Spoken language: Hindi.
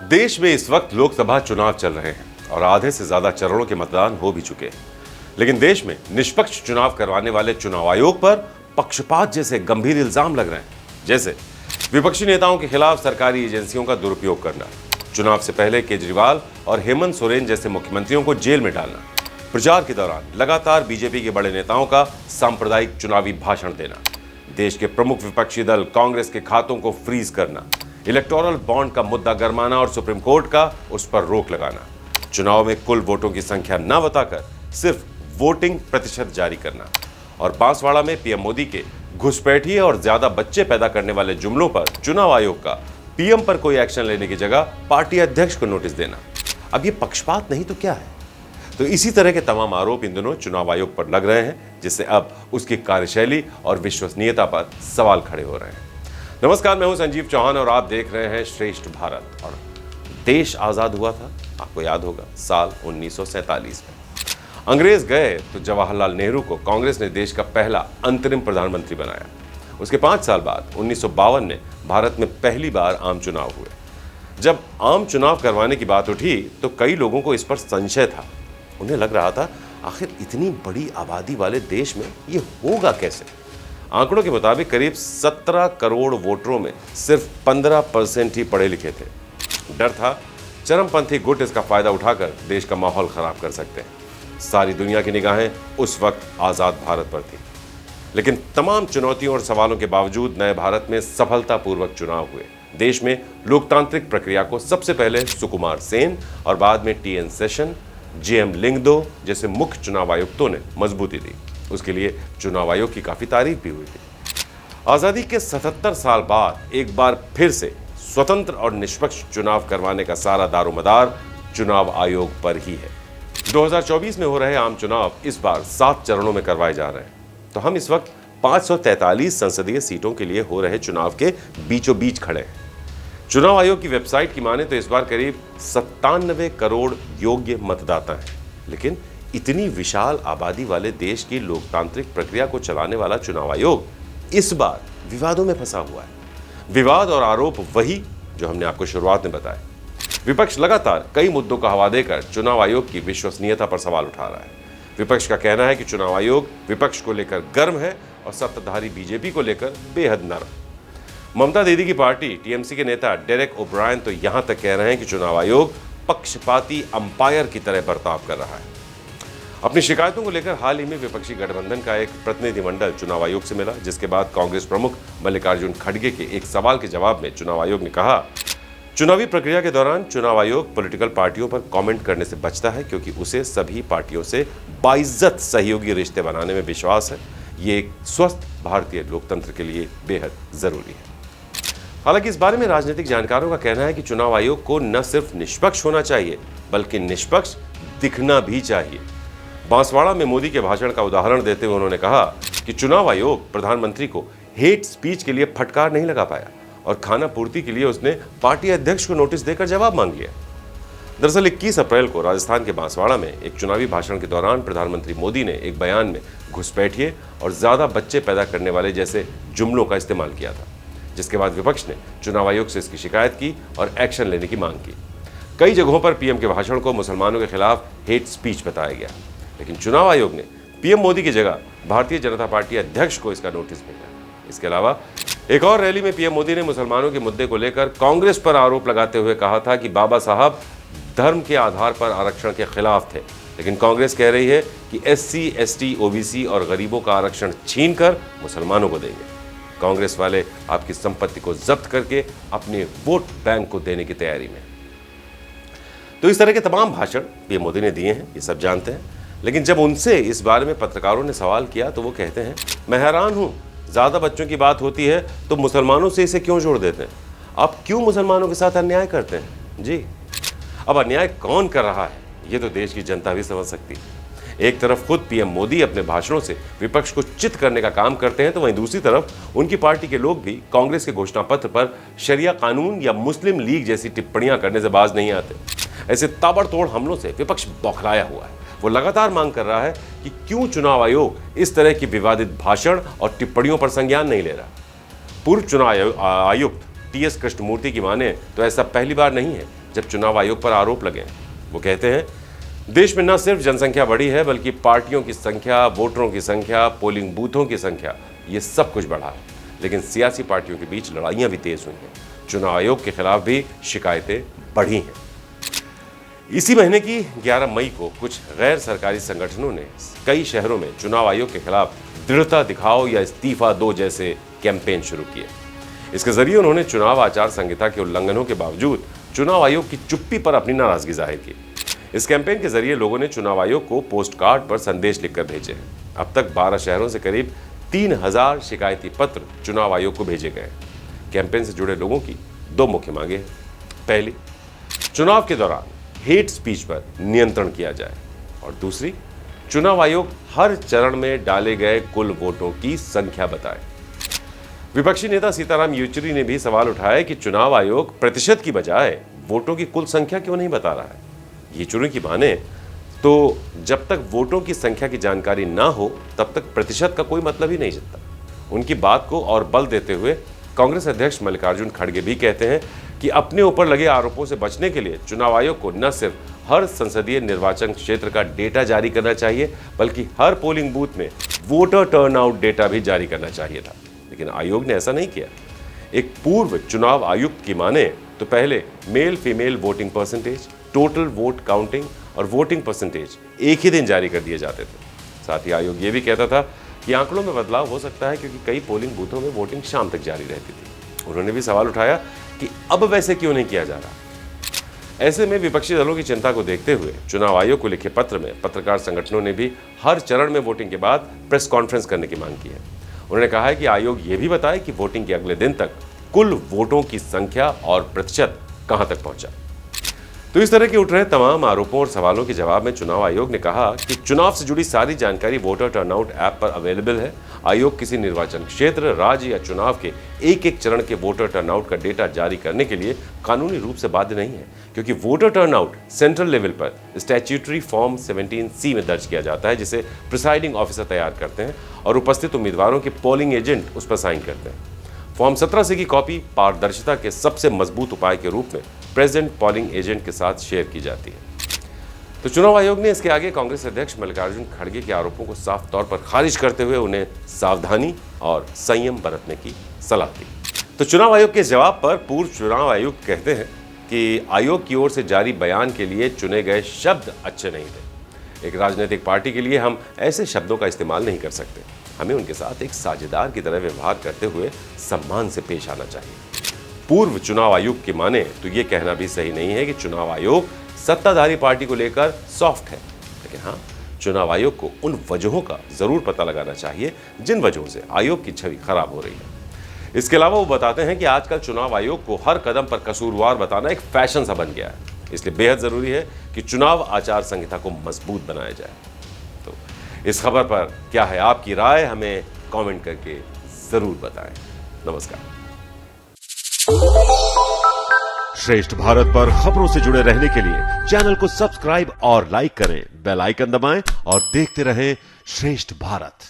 देश में इस वक्त लोकसभा चुनाव चल रहे हैं और आधे से ज्यादा चरणों के मतदान हो भी चुके हैं। लेकिन देश में निष्पक्ष चुनाव करवाने वाले चुनाव आयोग पर पक्षपात जैसे गंभीर इल्जाम लग रहे हैं, जैसे विपक्षी नेताओं के खिलाफ सरकारी एजेंसियों का दुरुपयोग करना, चुनाव से पहले केजरीवाल और हेमंत सोरेन जैसे मुख्यमंत्रियों को जेल में डालना, प्रचार के दौरान लगातार बीजेपी के बड़े नेताओं का सांप्रदायिक चुनावी भाषण देना, देश के प्रमुख विपक्षी दल कांग्रेस के खातों को फ्रीज करना, इलेक्टोरल बॉन्ड का मुद्दा गरमाना और सुप्रीम कोर्ट का उस पर रोक लगाना, चुनाव में कुल वोटों की संख्या न बताकर सिर्फ वोटिंग प्रतिशत जारी करना और बांसवाड़ा में पीएम मोदी के घुसपैठिए और ज्यादा बच्चे पैदा करने वाले जुमलों पर चुनाव आयोग का पीएम पर कोई एक्शन लेने की जगह पार्टी अध्यक्ष को नोटिस देना। अब ये पक्षपात नहीं तो क्या है? तो इसी तरह के तमाम आरोप इन दिनों चुनाव आयोग पर लग रहे हैं, जिससे अब उसकी कार्यशैली और विश्वसनीयता पर सवाल खड़े हो रहे हैं। नमस्कार, मैं हूं संजीव चौहान और आप देख रहे हैं श्रेष्ठ भारत। और देश आजाद हुआ था, आपको याद होगा, साल 1947 में। अंग्रेज गए तो जवाहरलाल नेहरू को कांग्रेस ने देश का पहला अंतरिम प्रधानमंत्री बनाया। उसके 5 साल बाद 1952 में भारत में पहली बार आम चुनाव हुए। जब आम चुनाव करवाने की बात उठी तो कई लोगों को इस पर संशय था। उन्हें लग रहा था, आखिर इतनी बड़ी आबादी वाले देश में ये होगा कैसे? आंकड़ों के मुताबिक करीब 17 करोड़ वोटरों में सिर्फ 15% ही पढ़े लिखे थे। डर था चरमपंथी गुट इसका फायदा उठाकर देश का माहौल खराब कर सकते हैं। सारी दुनिया की निगाहें उस वक्त आजाद भारत पर थी। लेकिन तमाम चुनौतियों और सवालों के बावजूद नए भारत में सफलतापूर्वक चुनाव हुए। देश में लोकतांत्रिक प्रक्रिया को सबसे पहले सुकुमार सेन और बाद में टीएन सेशन, जेएम लिंगदो जैसे मुख्य चुनाव आयुक्तों ने मजबूती दी। उसके लिए चुनाव आयोग की काफी तारीफ भी हुई थी। आजादी के 77 साल बाद एक बार फिर से स्वतंत्र और निष्पक्ष चुनाव करवाने का सारा दारोमदार चुनाव आयोग पर ही है। 2024 में हो रहे आम चुनाव इस बार 7 चरणों में करवाए जा रहे हैं। तो हम इस वक्त 543 संसदीय सीटों के लिए हो रहे चुनाव के बीचों बीच खड़े हैं। चुनाव आयोग की वेबसाइट की माने तो इस बार करीब 97 करोड़ योग्य मतदाता हैं। लेकिन इतनी विशाल आबादी वाले देश की लोकतांत्रिक प्रक्रिया को चलाने वाला चुनाव आयोग इस बार विवादों में फंसा हुआ है। विवाद और आरोप वही जो हमने आपको शुरुआत में बताया। विपक्ष लगातार कई मुद्दों का हवा देकर चुनाव आयोग की विश्वसनीयता पर सवाल उठा रहा है। विपक्ष का कहना है कि चुनाव आयोग विपक्ष को लेकर गर्म है और सत्ताधारी बीजेपी को लेकर बेहद नरम। ममता दीदी की पार्टी टीएमसी के नेता डेरेक ओब्रायन तो यहां तक कह रहे हैं कि चुनाव आयोग पक्षपाती अंपायर की तरह बर्ताव कर रहा है। अपनी शिकायतों को लेकर हाल ही में विपक्षी गठबंधन का एक प्रतिनिधिमंडल चुनाव आयोग से मिला, जिसके बाद कांग्रेस प्रमुख मल्लिकार्जुन खड़गे के एक सवाल के जवाब में चुनाव आयोग ने कहा, चुनावी प्रक्रिया के दौरान चुनाव आयोग पॉलिटिकल पार्टियों पर कमेंट करने से बचता है क्योंकि उसे सभी पार्टियों से बाइज्जत सहयोगी रिश्ते बनाने में विश्वास है। ये एक स्वस्थ भारतीय लोकतंत्र के लिए बेहद जरूरी है। हालांकि इस बारे में राजनीतिक जानकारों का कहना है कि चुनाव आयोग को न सिर्फ निष्पक्ष होना चाहिए बल्कि निष्पक्ष दिखना भी चाहिए। बांसवाड़ा में मोदी के भाषण का उदाहरण देते हुए उन्होंने कहा कि चुनाव आयोग प्रधानमंत्री को हेट स्पीच के लिए फटकार नहीं लगा पाया और खाना पूर्ति के लिए उसने पार्टी अध्यक्ष को नोटिस देकर जवाब मांग लिया। दरअसल 21 अप्रैल को राजस्थान के बांसवाड़ा में एक चुनावी भाषण के दौरान प्रधानमंत्री मोदी ने एक बयान में घुसपैठिए और ज्यादा बच्चे पैदा करने वाले जैसे जुमलों का इस्तेमाल किया था, जिसके बाद विपक्ष ने चुनाव आयोग से इसकी शिकायत की और एक्शन लेने की मांग की। कई जगहों पर पीएम के भाषण को मुसलमानों के खिलाफ हेट स्पीच बताया गया, लेकिन चुनाव आयोग ने पीएम मोदी की जगह भारतीय जनता पार्टी अध्यक्ष को इसका नोटिस भेजा। इसके अलावा एक और रैली में पीएम मोदी ने मुसलमानों के मुद्दे को लेकर कांग्रेस पर आरोप लगाते हुए कहा था कि बाबा साहब धर्म के आधार पर आरक्षण के खिलाफ थे, लेकिन कांग्रेस कह रही है कि एससी, एसटी, ओबीसी और गरीबों का आरक्षण छीनकर मुसलमानों को देंगे। कांग्रेस वाले आपकी संपत्ति को जब्त करके अपने वोट बैंक को देने की तैयारी में। तो इस तरह के तमाम भाषण पीएम मोदी ने दिए हैं, ये सब जानते हैं। लेकिन जब उनसे इस बारे में पत्रकारों ने सवाल किया तो वो कहते हैं, मैं हैरान हूं, ज्यादा बच्चों की बात होती है तो मुसलमानों से इसे क्यों जोड़ देते हैं? आप क्यों मुसलमानों के साथ अन्याय करते हैं? जी, अब अन्याय कौन कर रहा है ये तो देश की जनता भी समझ सकती है। एक तरफ खुद पीएम मोदी अपने भाषणों से विपक्ष को चित करने का काम करते हैं, तो वहीं दूसरी तरफ उनकी पार्टी के लोग भी कांग्रेस के घोषणा पत्र पर शरिया कानून या मुस्लिम लीग जैसी टिप्पणियां करने से बाज नहीं आते। ऐसे ताबड़तोड़ हमलों से विपक्ष बौखलाया हुआ है। वो लगातार मांग कर रहा है कि क्यों चुनाव आयोग इस तरह की विवादित भाषण और टिप्पणियों पर संज्ञान नहीं ले रहा। पूर्व चुनाव आयुक्त टीएस कृष्णमूर्ति की माने तो ऐसा पहली बार नहीं है जब चुनाव आयोग पर आरोप लगे। वो कहते हैं, देश में न सिर्फ जनसंख्या बढ़ी है बल्कि पार्टियों की संख्या, वोटरों की संख्या, पोलिंग बूथों की संख्या, ये सब कुछ बढ़ा है। लेकिन सियासी पार्टियों के बीच लड़ाइयां भी तेज हुई हैं। चुनाव आयोग के खिलाफ भी शिकायतें बढ़ी हैं। इसी महीने की 11 मई को कुछ गैर सरकारी संगठनों ने कई शहरों में चुनाव आयोग के खिलाफ दृढ़ता दिखाओ या इस्तीफा दो जैसे कैंपेन शुरू किए। इसके जरिए उन्होंने चुनाव आचार संहिता के उल्लंघनों के बावजूद चुनाव आयोग की चुप्पी पर अपनी नाराजगी जाहिर की। इस कैंपेन के जरिए लोगों ने चुनाव आयोग को पोस्ट कार्ड पर संदेश लिखकर भेजे हैं। अब तक 12 शहरों से करीब 3000 शिकायती पत्र चुनाव आयोग को भेजे गए। कैंपेन से जुड़े लोगों की 2 मुख्य मांगे हैं। पहली, चुनाव के दौरान हेट स्पीच पर नियंत्रण किया जाए, और दूसरी, चुनाव आयोग हर चरण में डाले गए कुल वोटों की संख्या बताए। विपक्षी नेता सीताराम येचुरी ने भी सवाल उठाया कि चुनाव आयोग प्रतिशत की बजाय वोटों की कुल संख्या क्यों नहीं बता रहा है। येचुरी की माने तो जब तक वोटों की संख्या की जानकारी ना हो तब तक प्रतिशत का कोई मतलब ही नहीं जनता। उनकी बात को और बल देते हुए कांग्रेस अध्यक्ष मल्लिकार्जुन खड़गे भी कहते हैं कि अपने ऊपर लगे आरोपों से बचने के लिए चुनाव आयोग को न सिर्फ हर संसदीय निर्वाचन क्षेत्र का डेटा जारी करना चाहिए बल्कि हर पोलिंग बूथ में वोटर टर्नआउट डेटा भी जारी करना चाहिए था। लेकिन आयोग ने ऐसा नहीं किया। एक पूर्व चुनाव आयुक्त की माने तो पहले male female voting percentage, total vote counting और वोटिंग परसेंटेज एक ही दिन जारी कर दिए जाते थे। साथ ही आयोग ये भी कहता था कि आंकड़ों में बदलाव हो सकता है क्योंकि कई पोलिंग बूथों में वोटिंग शाम तक जारी रहती थी। उन्होंने भी सवाल उठाया कि अब वैसे क्यों नहीं किया जा रहा। ऐसे में विपक्षी दलों की चिंता को देखते हुए चुनाव आयोग को लिखे पत्र में पत्रकार संगठनों ने भी हर चरण में वोटिंग के बाद प्रेस कॉन्फ्रेंस करने की मांग की है। उन्होंने कहा है कि आयोग ये भी बताए कि वोटिंग के अगले दिन तक कुल वोटों की संख्या और प्रतिशत कहां तक पहुंचा। तो इस तरह के उठ रहे तमाम आरोपों और सवालों के जवाब में चुनाव आयोग ने कहा कि चुनाव से जुड़ी सारी जानकारी वोटर टर्नआउट ऐप पर अवेलेबल है। आयोग किसी निर्वाचन क्षेत्र, राज्य या चुनाव के एक एक चरण के वोटर टर्नआउट का डेटा जारी करने के लिए कानूनी रूप से बाध्य नहीं है, क्योंकि वोटर टर्नआउट सेंट्रल लेवल पर स्टैट्यूटरी फॉर्म 17C में दर्ज किया जाता है, जिसे प्रिसाइडिंग ऑफिसर तैयार करते हैं और उपस्थित उम्मीदवारों के पोलिंग एजेंट उस पर साइन करते हैं। फॉर्म 17C की कॉपी पारदर्शिता के सबसे मजबूत उपाय के रूप में प्रेजेंट पोलिंग एजेंट के साथ शेयर की जाती है। तो चुनाव आयोग ने इसके आगे कांग्रेस अध्यक्ष मल्लिकार्जुन खड़गे के आरोपों को साफ तौर पर खारिज करते हुए उन्हें सावधानी और संयम बरतने की सलाह दी। तो चुनाव आयोग के जवाब पर पूर्व चुनाव आयुक्त कहते हैं कि आयोग की ओर से जारी बयान के लिए चुने गए शब्द अच्छे नहीं थे। एक राजनीतिक पार्टी के लिए हम ऐसे शब्दों का इस्तेमाल नहीं कर सकते। हमें उनके साथ एक साझेदार की तरह व्यवहार करते हुए सम्मान से पेश आना चाहिए। पूर्व चुनाव आयुक्त की माने तो ये कहना भी सही नहीं है कि चुनाव आयोग सत्ताधारी पार्टी को लेकर सॉफ्ट है। लेकिन हाँ, चुनाव आयोग को उन वजहों का जरूर पता लगाना चाहिए जिन वजहों से आयोग की छवि खराब हो रही है। इसके अलावा वो बताते हैं कि आजकल चुनाव आयोग को हर कदम पर कसूरवार बताना एक फैशन सा बन गया है। इसलिए बेहद जरूरी है कि चुनाव आचार संहिता को मजबूत बनाया जाए। तो इस खबर पर क्या है आपकी राय, हमें कमेंट करके जरूर बताएं। नमस्कार। श्रेष्ठ भारत पर खबरों से जुड़े रहने के लिए चैनल को सब्सक्राइब और लाइक करें, बेल आइकन दबाएं और देखते रहें श्रेष्ठ भारत।